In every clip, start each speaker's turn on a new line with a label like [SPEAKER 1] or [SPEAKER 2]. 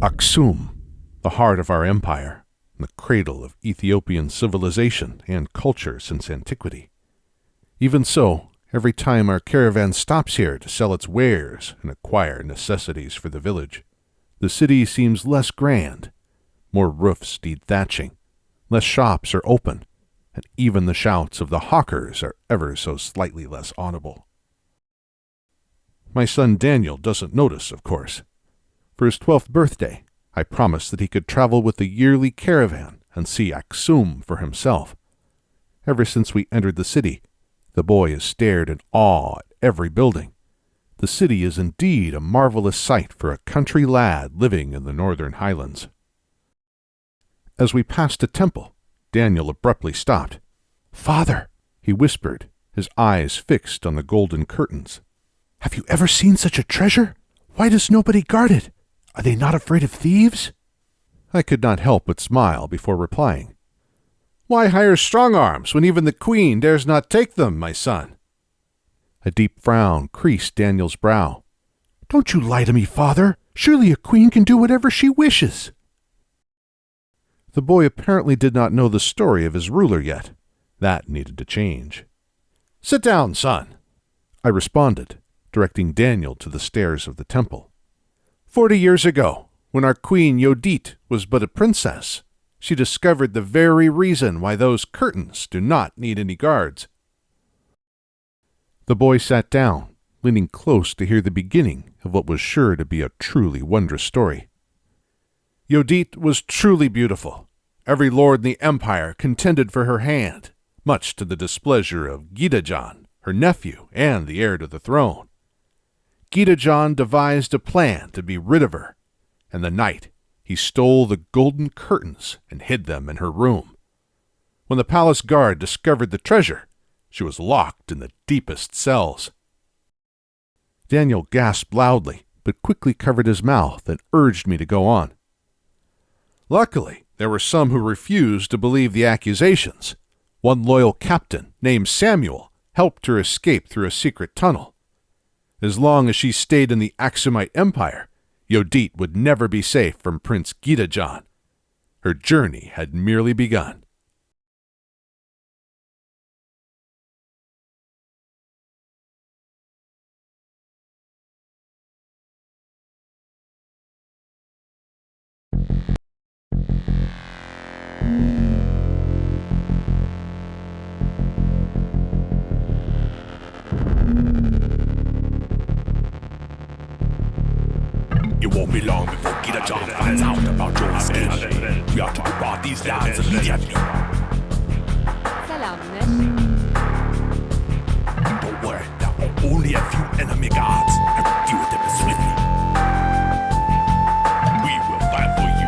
[SPEAKER 1] Aksum, the heart of our empire, the cradle of Ethiopian civilization and culture since antiquity. Even so, every time our caravan stops here to sell its wares and acquire necessities for the village, the city seems less grand. More roofs need thatching, less shops are open, and even the shouts of the hawkers are ever so slightly less audible. My son Daniel doesn't notice, of course. For his 12th birthday, I promised that he could travel with the yearly caravan and see Aksum for himself. Ever since we entered the city, the boy has stared in awe at every building. The city is indeed a marvelous sight for a country lad living in the northern highlands. As we passed a temple, Daniel abruptly stopped. "Father," he whispered, his eyes fixed on the golden curtains. "Have you ever seen such a treasure? Why does nobody guard it? Are they not afraid of thieves?" I could not help but smile before replying. "Why hire strong arms when even the queen dares not take them, my son?" A deep frown creased Daniel's brow. "Don't you lie to me, father. Surely a queen can do whatever she wishes." The boy apparently did not know the story of his ruler yet. That needed to change. "Sit down, son," I responded, directing Daniel to the stairs of the temple. 40 years ago, when our queen Yodit was but a princess, she discovered the very reason why those curtains do not need any guards. The boy sat down, leaning close to hear the beginning of what was sure to be a truly wondrous story. Yodit was truly beautiful. Every lord in the empire contended for her hand, much to the displeasure of Gidajan, her nephew and the heir to the throne. Gidajan devised a plan to be rid of her, and the night he stole the golden curtains and hid them in her room. When the palace guard discovered the treasure, she was locked in the deepest cells. Daniel gasped loudly, but quickly covered his mouth and urged me to go on. Luckily, there were some who refused to believe the accusations. One loyal captain, named Samuel, helped her escape through a secret tunnel. As long as she stayed in the Aksumite Empire, Yodit would never be safe from Prince Gidajan. Her journey had merely begun.
[SPEAKER 2] It won't be long before Gidajan finds out about your escape. We are to depart these lands immediately. Don't worry, there are only a few enemy guards. I will deal with them swiftly. We will fight for you.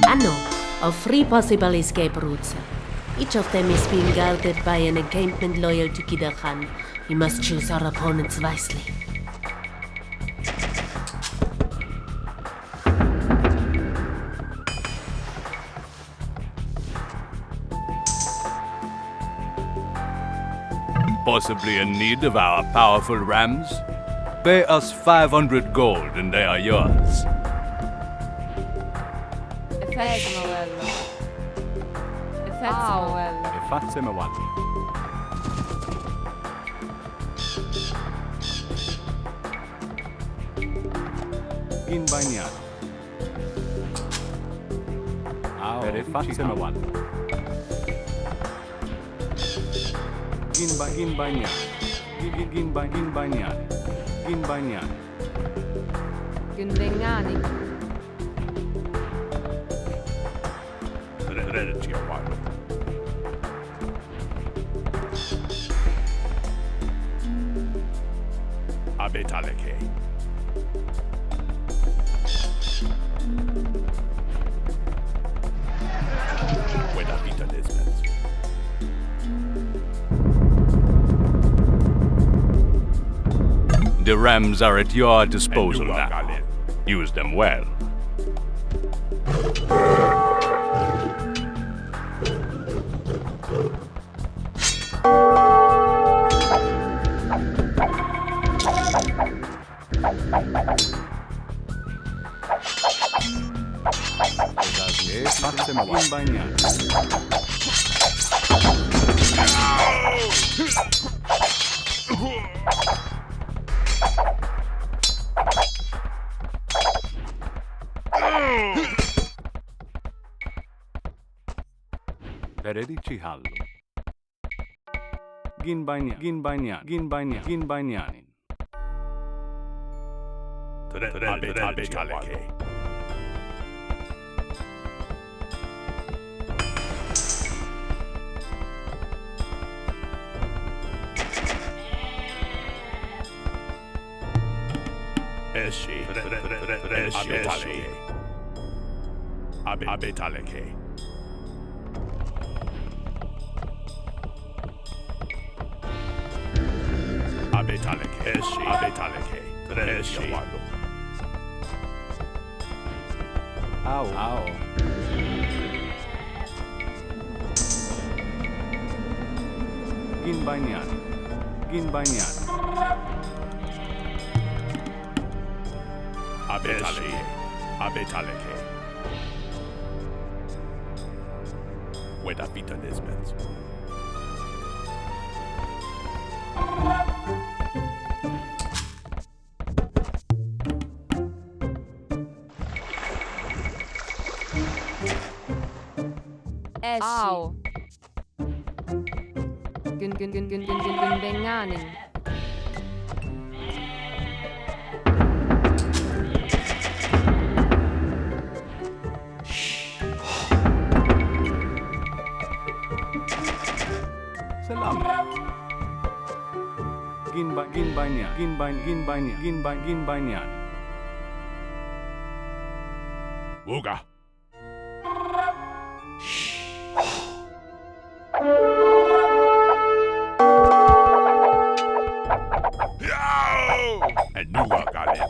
[SPEAKER 3] I know of 3 possible escape routes. Each of them is being guarded by an encampment loyal to Gidajan. We must choose our opponents wisely.
[SPEAKER 4] Possibly in need of our powerful rams? Pay us 500 gold and they are yours. In bagnato. In bagnato.
[SPEAKER 5] Gunvengani.
[SPEAKER 2] 32.eiziobu. Abetaleke. Buena vita Lisbeth.
[SPEAKER 4] The rams are at your disposal now. Use them well. Peredichihallo. Ginbanianin.
[SPEAKER 2] Abetaleke. Abetaleke. Abetaleke.
[SPEAKER 4] Ow. Ginbanian.
[SPEAKER 2] Abetaleke. Buena vita Lisbeth.
[SPEAKER 5] Ow. Gunvengani.
[SPEAKER 4] Salam. Ginbanian.
[SPEAKER 2] Wuga. And Nuwa got it.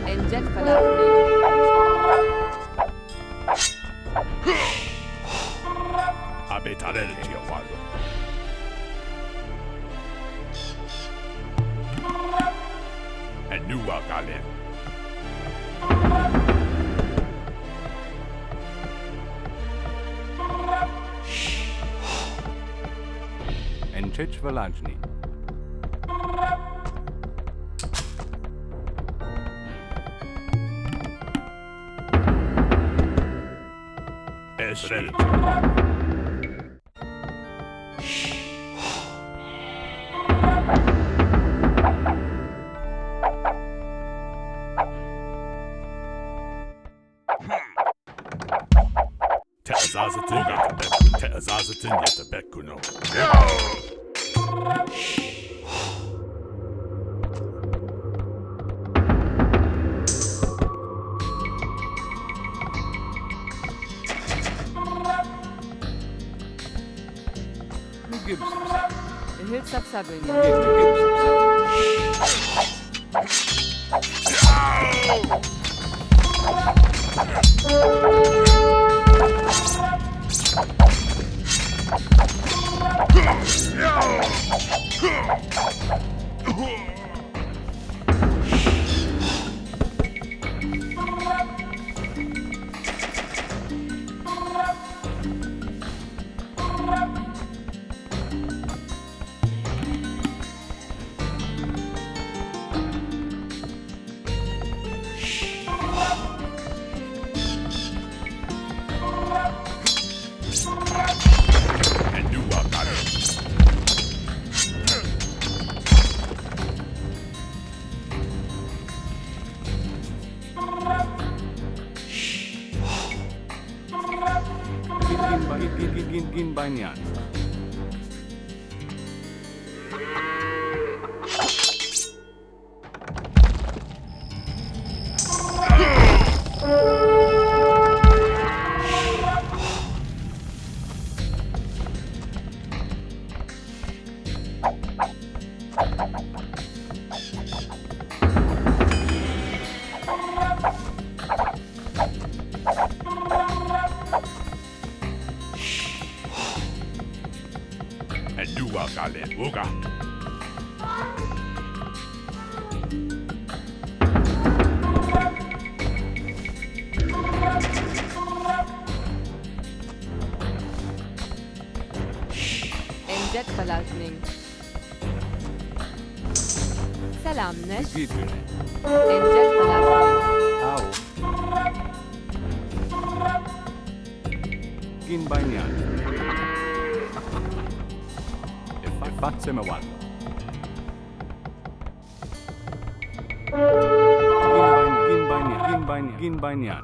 [SPEAKER 5] Enjet falafel.
[SPEAKER 2] Abetaleke. And Nuwa got it.
[SPEAKER 4] Enchech Velajni.
[SPEAKER 2] Teazazatin yetabekuno.
[SPEAKER 5] Hülsapsabeln.
[SPEAKER 4] Ginbanyan.
[SPEAKER 2] And you are Galen Uga.
[SPEAKER 5] Emdet verlautning. Selam neş.
[SPEAKER 4] Gidune.
[SPEAKER 5] Emdet verlautning.
[SPEAKER 4] Au. Ginbanyan. Fatse Mawan. Ginbanyan.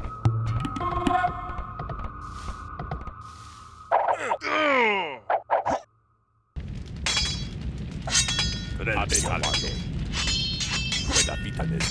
[SPEAKER 2] Abegalato. Quella vita del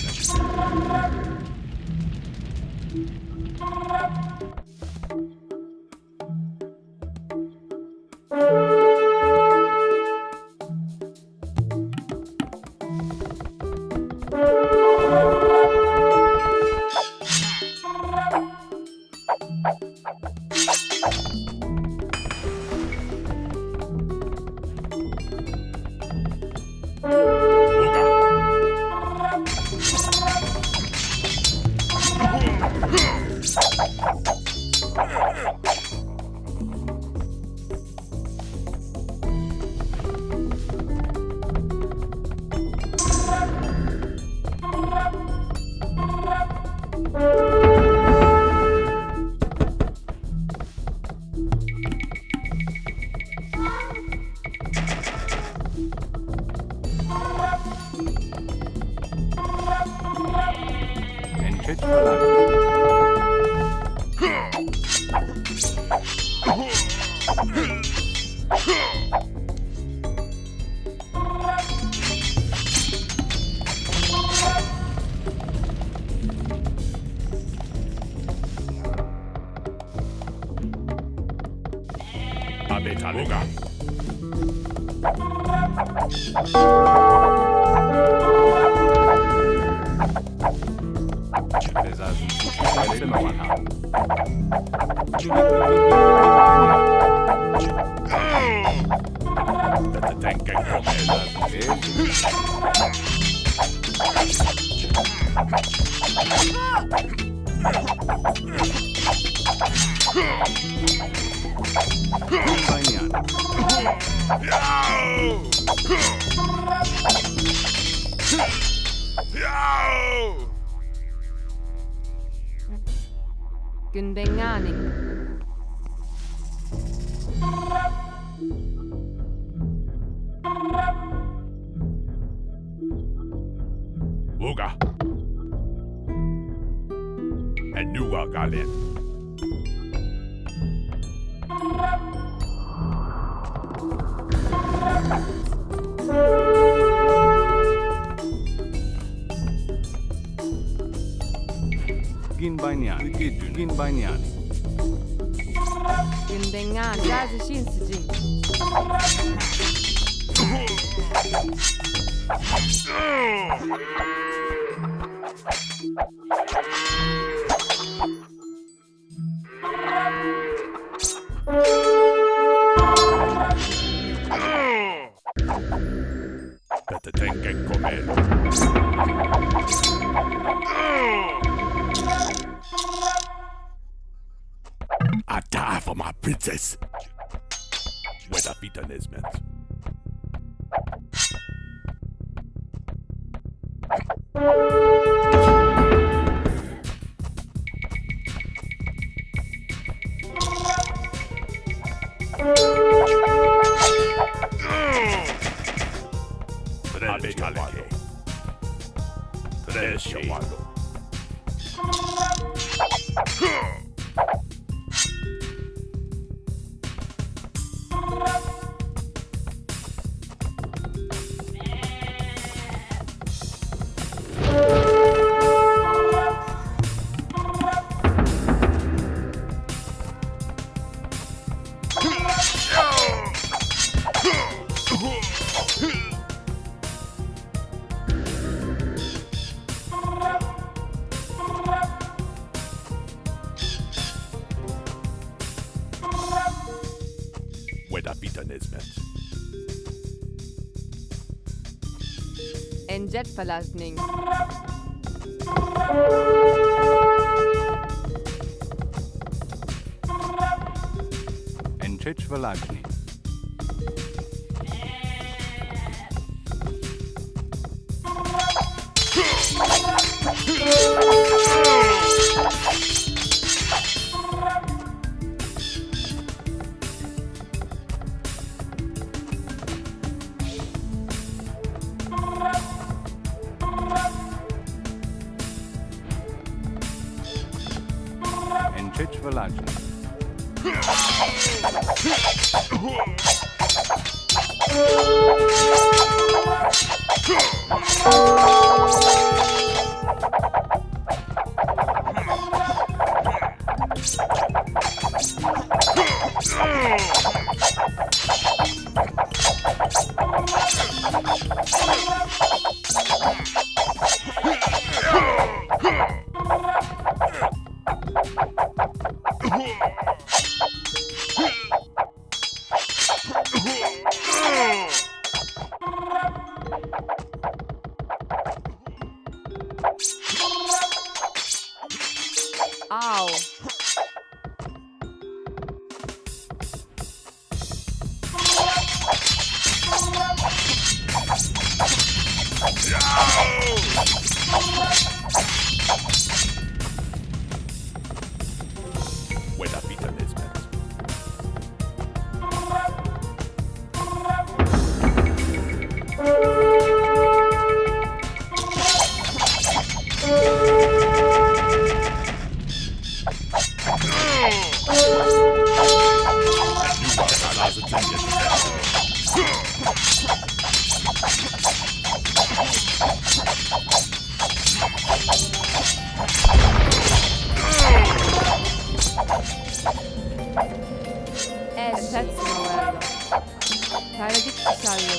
[SPEAKER 2] Abegaloga.
[SPEAKER 4] Fatse Mawan.
[SPEAKER 2] The tank and
[SPEAKER 4] Ginbanyan.
[SPEAKER 5] Gunbenganing.
[SPEAKER 2] Uga. And you are Galen.
[SPEAKER 4] Ginbanyan. Ginbanyan.
[SPEAKER 5] Gunbengan. Gazi shinsijin.
[SPEAKER 2] The tank and Comelo. I die for my princess. Where the vita Nesmet. Abegaloga. Tresciawalo. Wederwiedernismet.
[SPEAKER 5] En jetverlasting.
[SPEAKER 4] En tjejsverlagning. En tjejsverlagning.
[SPEAKER 5] Au.
[SPEAKER 2] Wederwiedernismet.
[SPEAKER 5] Eccezionello. Paradixxallo.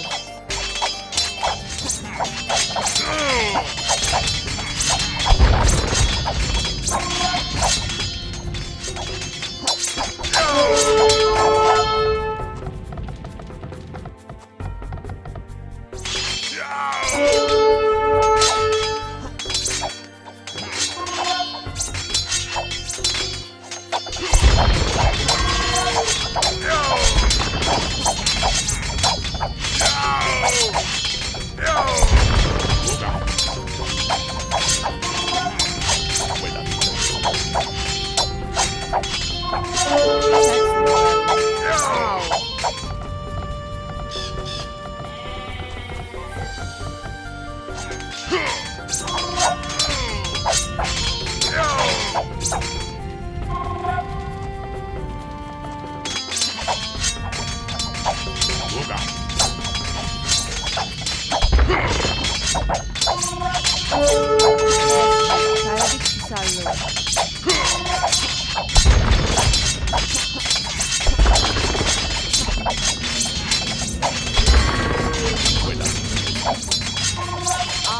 [SPEAKER 5] Paradixxallo.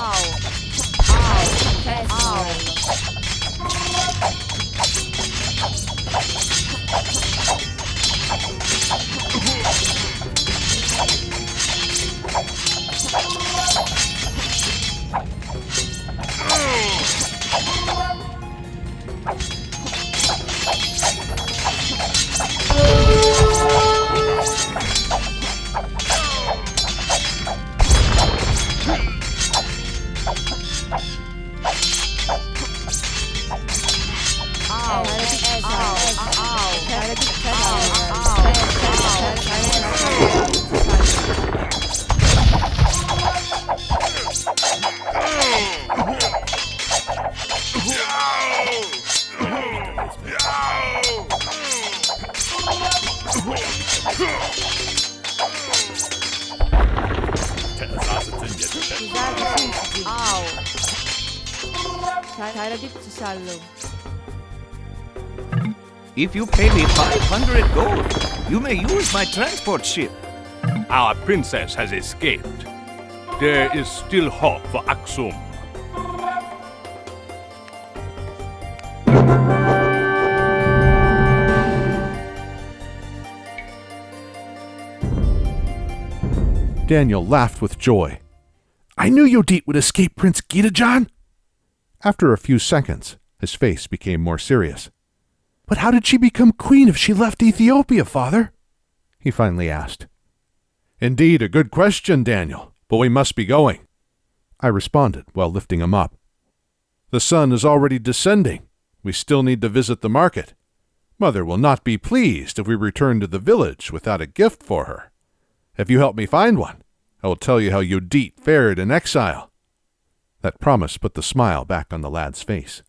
[SPEAKER 5] Au. Au. Au. Paradixxallo.
[SPEAKER 6] If you pay me 500 gold, you may use my transport ship.
[SPEAKER 4] Our princess has escaped. There is still hope for Aksum.
[SPEAKER 1] Daniel laughed with joy. I knew Yodit would escape Prince Gitajan! After a few seconds, his face became more serious. But how did she become queen if she left Ethiopia, father? He finally asked. Indeed, a good question, Daniel, but we must be going, I responded while lifting him up. The sun is already descending. We still need to visit the market. Mother will not be pleased if we return to the village without a gift for her. If you help me find one, I will tell you how Yodit fared in exile. That promise put the smile back on the lad's face.